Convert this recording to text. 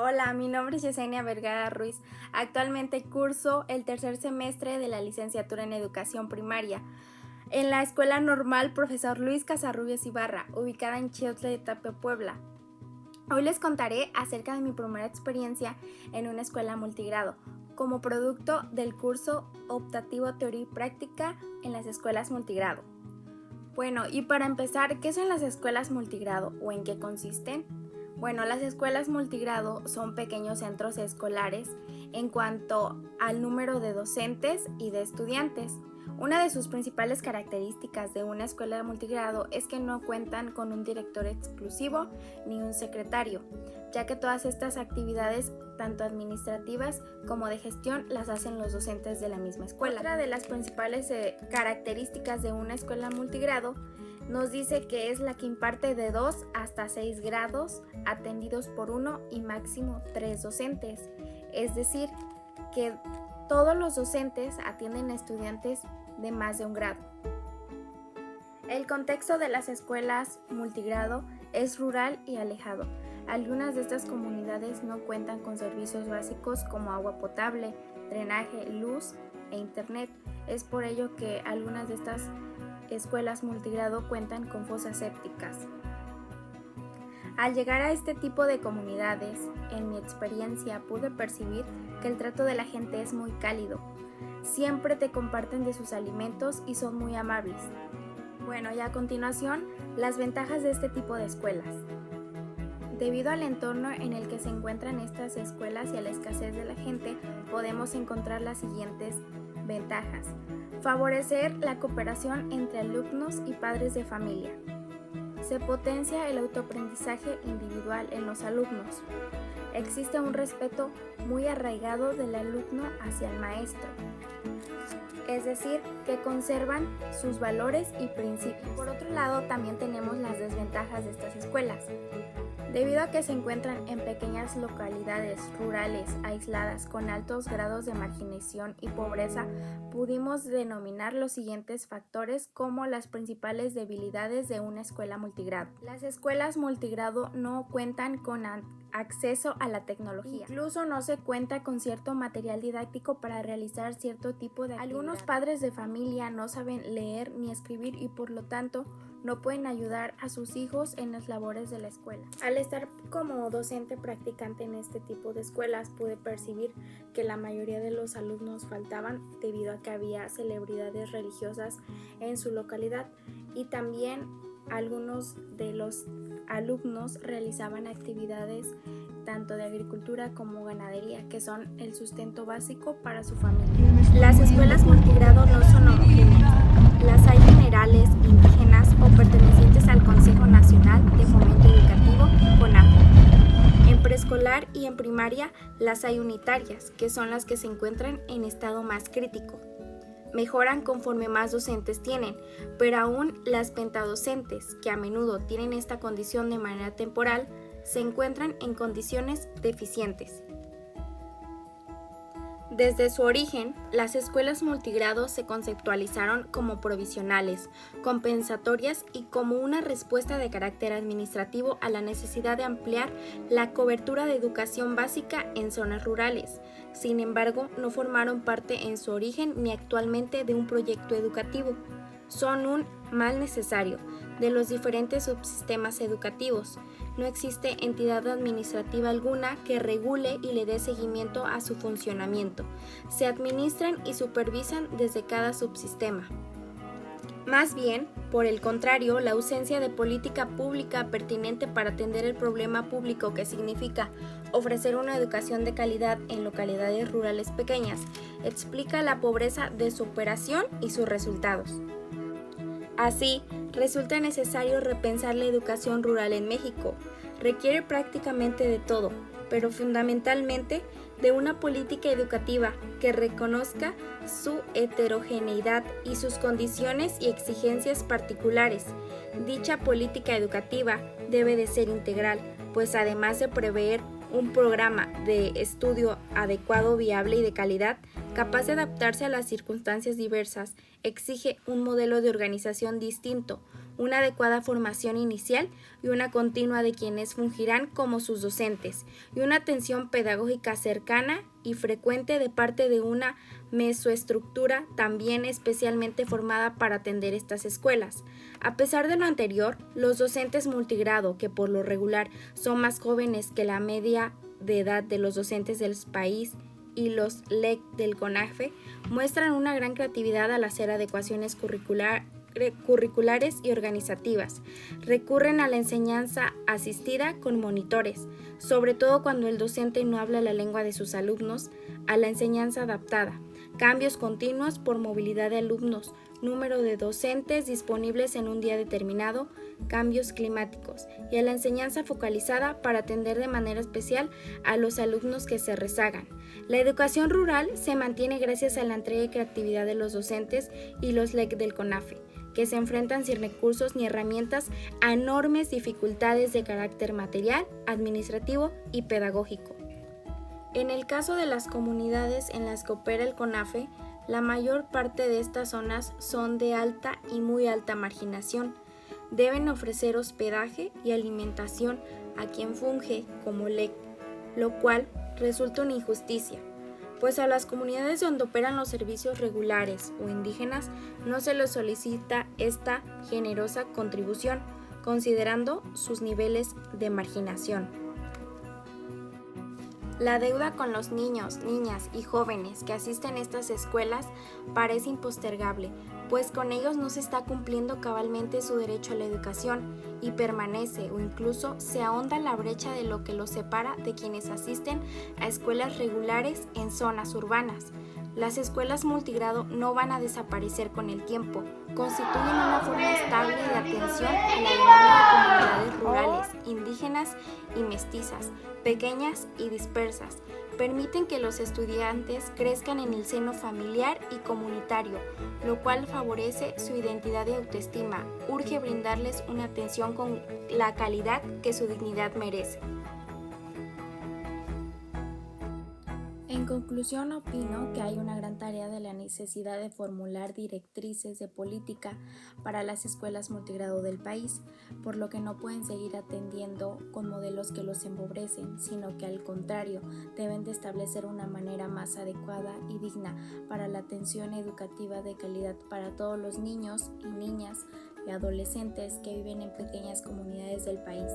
Hola, mi nombre es Yesenia Vergara Ruiz. Actualmente curso el tercer semestre de la licenciatura en Educación Primaria en la Escuela Normal Profesor Luis Casarrubios Ibarra, ubicada en Chiautla de Tapia, Puebla. Hoy les contaré acerca de mi primera experiencia en una escuela multigrado, como producto del curso optativo Teoría y Práctica en las escuelas multigrado. Bueno, y para empezar, ¿qué son las escuelas multigrado o en qué consisten? Bueno, las escuelas multigrado son pequeños centros escolares en cuanto al número de docentes y de estudiantes. Una de sus principales características de una escuela multigrado es que no cuentan con un director exclusivo ni un secretario, ya que todas estas actividades, tanto administrativas como de gestión, las hacen los docentes de la misma escuela. Otra de las principales características de una escuela multigrado nos dice que es la que imparte de 2 hasta 6 grados atendidos por 1 y máximo 3 docentes. Es decir, que todos los docentes atienden a estudiantes de más de un grado. El contexto de las escuelas multigrado es rural y alejado. Algunas de estas comunidades no cuentan con servicios básicos como agua potable, drenaje, luz e internet. Es por ello que algunas de estas escuelas multigrado cuentan con fosas sépticas. Al llegar a este tipo de comunidades, en mi experiencia pude percibir que el trato de la gente es muy cálido. Siempre te comparten de sus alimentos y son muy amables. Bueno, y a continuación, las ventajas de este tipo de escuelas. Debido al entorno en el que se encuentran estas escuelas y a la escasez de la gente, podemos encontrar las siguientes ventajas. Favorecer la cooperación entre alumnos y padres de familia. Se potencia el autoaprendizaje individual en los alumnos. Existe un respeto muy arraigado del alumno hacia el maestro. Es decir, que conservan sus valores y principios. Por otro lado, también tenemos las desventajas de estas escuelas. Debido a que se encuentran en pequeñas localidades rurales aisladas con altos grados de marginación y pobreza, pudimos denominar los siguientes factores como las principales debilidades de una escuela multigrado. Las escuelas multigrado no cuentan con acceso a la tecnología. Incluso no se cuenta con cierto material didáctico para realizar cierto tipo de actividad. Algunos padres de familia no saben leer ni escribir y por lo tanto no pueden ayudar a sus hijos en las labores de la escuela. Al estar como docente practicante en este tipo de escuelas, pude percibir que la mayoría de los alumnos faltaban debido a que había celebridades religiosas en su localidad y también algunos de los alumnos realizaban actividades tanto de agricultura como ganadería, que son el sustento básico para su familia. Las escuelas multigrado no son homogéneas. Las hay generales, indígenas o pertenecientes al Consejo Nacional de Fomento Educativo, CONAFE. En preescolar y en primaria las hay unitarias, que son las que se encuentran en estado más crítico. Mejoran conforme más docentes tienen, pero aún las pentadocentes, que a menudo tienen esta condición de manera temporal, se encuentran en condiciones deficientes. Desde su origen, las escuelas multigrado se conceptualizaron como provisionales, compensatorias y como una respuesta de carácter administrativo a la necesidad de ampliar la cobertura de educación básica en zonas rurales. Sin embargo, no formaron parte en su origen ni actualmente de un proyecto educativo. Son un mal necesario de los diferentes subsistemas educativos. No existe entidad administrativa alguna que regule y le dé seguimiento a su funcionamiento. Se administran y supervisan desde cada subsistema. Más bien, por el contrario, la ausencia de política pública pertinente para atender el problema público que significa ofrecer una educación de calidad en localidades rurales pequeñas, explica la pobreza de su operación y sus resultados. Así, resulta necesario repensar la educación rural en México. Requiere prácticamente de todo, pero fundamentalmente de una política educativa que reconozca su heterogeneidad y sus condiciones y exigencias particulares. Dicha política educativa debe de ser integral, pues además de prever un programa de estudio adecuado, viable y de calidad, capaz de adaptarse a las circunstancias diversas, exige un modelo de organización distinto, una adecuada formación inicial y una continua de quienes fungirán como sus docentes, y una atención pedagógica cercana y frecuente de parte de una mesoestructura también especialmente formada para atender estas escuelas. A pesar de lo anterior, los docentes multigrado, que por lo regular son más jóvenes que la media de edad de los docentes del país, y los LEC del CONAFE, muestran una gran creatividad al hacer adecuaciones curriculares y organizativas. Recurren a la enseñanza asistida con monitores, sobre todo cuando el docente no habla la lengua de sus alumnos, a la enseñanza adaptada, cambios continuos por movilidad de alumnos, número de docentes disponibles en un día determinado, cambios climáticos, y a la enseñanza focalizada para atender de manera especial a los alumnos que se rezagan. La educación rural se mantiene gracias a la entrega y creatividad de los docentes y los LEC del CONAFE, que se enfrentan sin recursos ni herramientas a enormes dificultades de carácter material, administrativo y pedagógico. En el caso de las comunidades en las que opera el CONAFE, la mayor parte de estas zonas son de alta y muy alta marginación. Deben ofrecer hospedaje y alimentación a quien funge como LEC, lo cual resulta una injusticia, pues a las comunidades donde operan los servicios regulares o indígenas no se les solicita esta generosa contribución, considerando sus niveles de marginación. La deuda con los niños, niñas y jóvenes que asisten a estas escuelas parece impostergable, pues con ellos no se está cumpliendo cabalmente su derecho a la educación y permanece o incluso se ahonda la brecha de lo que los separa de quienes asisten a escuelas regulares en zonas urbanas. Las escuelas multigrado no van a desaparecer con el tiempo, constituyen una forma estable de atención a la demanda de comunidades rurales, indígenas y mestizas, pequeñas y dispersas. Permiten que los estudiantes crezcan en el seno familiar y comunitario, lo cual favorece su identidad y autoestima. Urge brindarles una atención con la calidad que su dignidad merece. En conclusión, opino que hay una gran tarea de la necesidad de formular directrices de política para las escuelas multigrado del país, por lo que no pueden seguir atendiendo con modelos que los empobrecen, sino que al contrario, deben de establecer una manera más adecuada y digna para la atención educativa de calidad para todos los niños y niñas y adolescentes que viven en pequeñas comunidades del país.